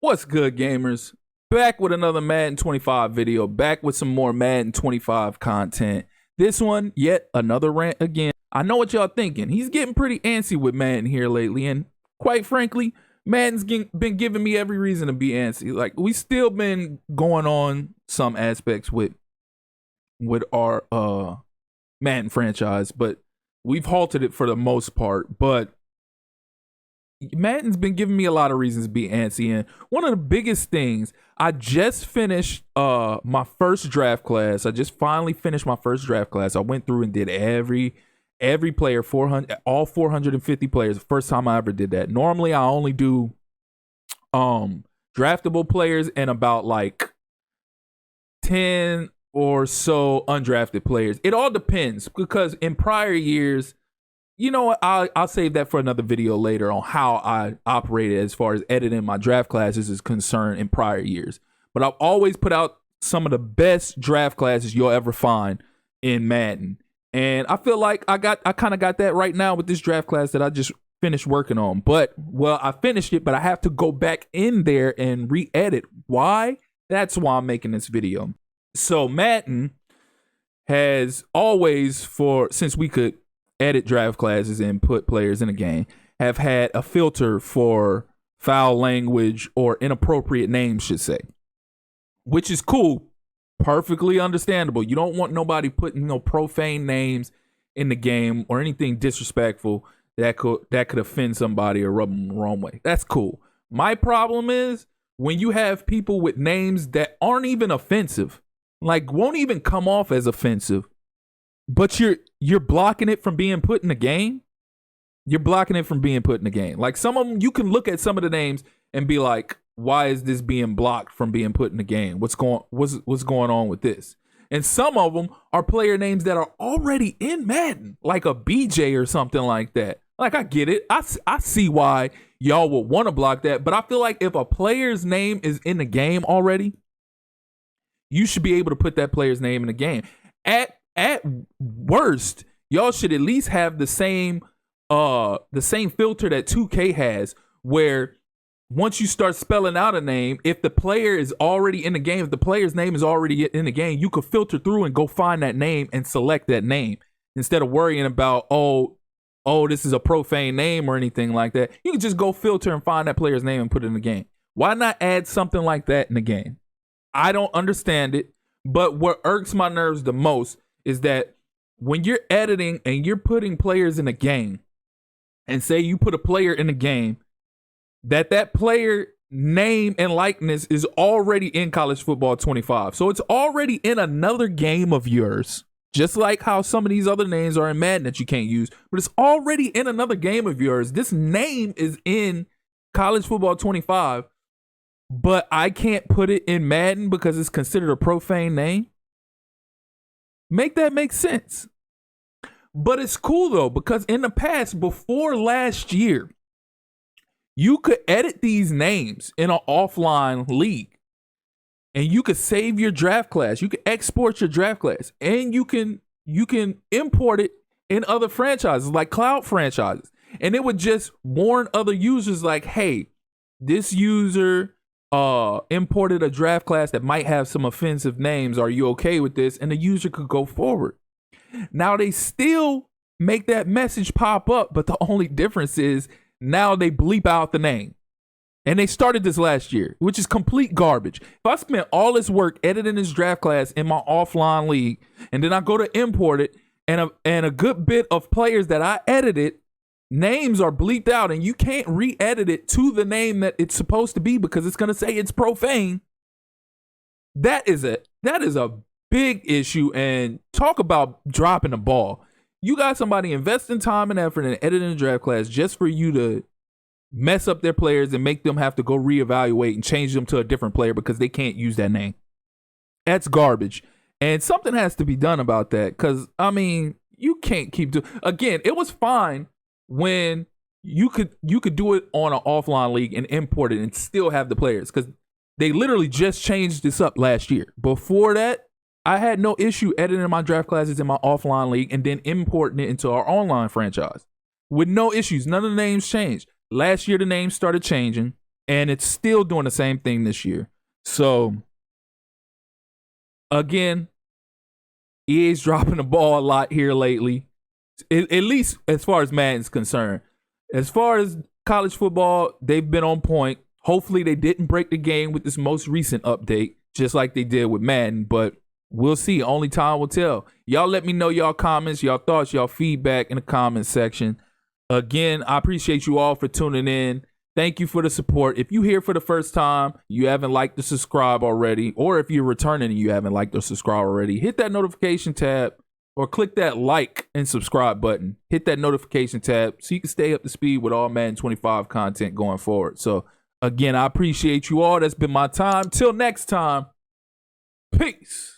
What's good, gamers? Back with another Madden 25 video, back with some more Madden 25 content. This one, yet another rant again. I know what y'all thinking. He's getting pretty antsy with Madden here lately, and quite frankly, Madden's been giving me every reason to be antsy. Like, we still been going on some aspects with our Madden franchise, but we've halted it for the most part. But Madden's been giving me a lot of reasons to be antsy, and one of the biggest things, I just finished my first draft class. I just finally finished my first draft class. I went through and did every player, 400, all 450 players. The first time I ever did that. Normally I only do draftable players and about like 10 or so undrafted players. It all depends, because in prior years, you know what, I'll save that for another video later on how I operated as far as editing my draft classes is concerned in prior years. But I've always put out some of the best draft classes you'll ever find in Madden. And I feel like I kind of got that right now with this draft class that I just finished working on. But, well, I finished it, but I have to go back in there and re-edit. Why? That's why I'm making this video. So Madden has always, since we could edit draft classes and put players in a game, have had a filter for foul language or inappropriate names, should say, which is cool, perfectly understandable. You don't want nobody putting no profane names in the game or anything disrespectful that could offend somebody or rub them the wrong way. That's cool. My problem is when you have people with names that aren't even offensive, like won't even come off as offensive, but you're blocking it from being put in the game. You're blocking it from being put in the game. Like, some of them, you can look at some of the names and be like, why is this being blocked from being put in the game? What's going on with this? And some of them are player names that are already in Madden, like a BJ or something like that. Like, I get it. I see why y'all would want to block that. But I feel like if a player's name is in the game already, you should be able to put that player's name in the game. At worst, y'all should at least have the same filter that 2K has, where once you start spelling out a name, if the player is already in the game, if the player's name is already in the game, you could filter through and go find that name and select that name instead of worrying about, oh, this is a profane name or anything like that. You can just go filter and find that player's name and put it in the game. Why not add something like that in the game? I don't understand it, but what irks my nerves the most is that when you're editing and you're putting players in a game, and say you put a player in a game, that player name and likeness is already in College Football 25. So it's already in another game of yours, just like how some of these other names are in Madden that you can't use, but it's already in another game of yours. This name is in College Football 25, but I can't put it in Madden because it's considered a profane name. Make that make sense. But it's cool though, because in the past, before last year, you could edit these names in an offline league, and you could save your draft class. You could export your draft class, and you can import it in other franchises like cloud franchises, and it would just warn other users like, hey, this user imported a draft class that might have some offensive names. Are you okay with this? And the user could go forward. Now they still make that message pop up, but the only difference is now they bleep out the name. And they started this last year, which is complete garbage. If I spent all this work editing this draft class in my offline league, and then I go to import it, and a good bit of players that I edited, names are bleeped out, and you can't re-edit it to the name that it's supposed to be because it's going to say it's profane. That is a big issue, and talk about dropping the ball. You got somebody investing time and effort in editing a draft class just for you to mess up their players and make them have to go reevaluate and change them to a different player because they can't use that name. That's garbage. And something has to be done about that, because, I mean, you can't keep doing. Again, it was fine when you could do it on an offline league and import it and still have the players, because they literally just changed this up last year. Before that, I had no issue editing my draft classes in my offline league and then importing it into our online franchise with no issues. None of the names changed. Last year, the names started changing. And it's still doing the same thing this year. So, again, EA's dropping the ball a lot here lately, at least as far as Madden's concerned. As far as college football, they've been on point. Hopefully, they didn't break the game with this most recent update, just like they did with Madden, but we'll see. Only time will tell. Y'all let me know y'all comments, y'all thoughts, y'all feedback in the comment section. Again, I appreciate you all for tuning in. Thank you for the support. If you're here for the first time, you haven't liked or subscribed already, or if you're returning and you haven't liked or subscribed already, hit that notification tab or click that like and subscribe button. Hit that notification tab so you can stay up to speed with all Madden 25 content going forward. So, again, I appreciate you all. That's been my time. Till next time, peace.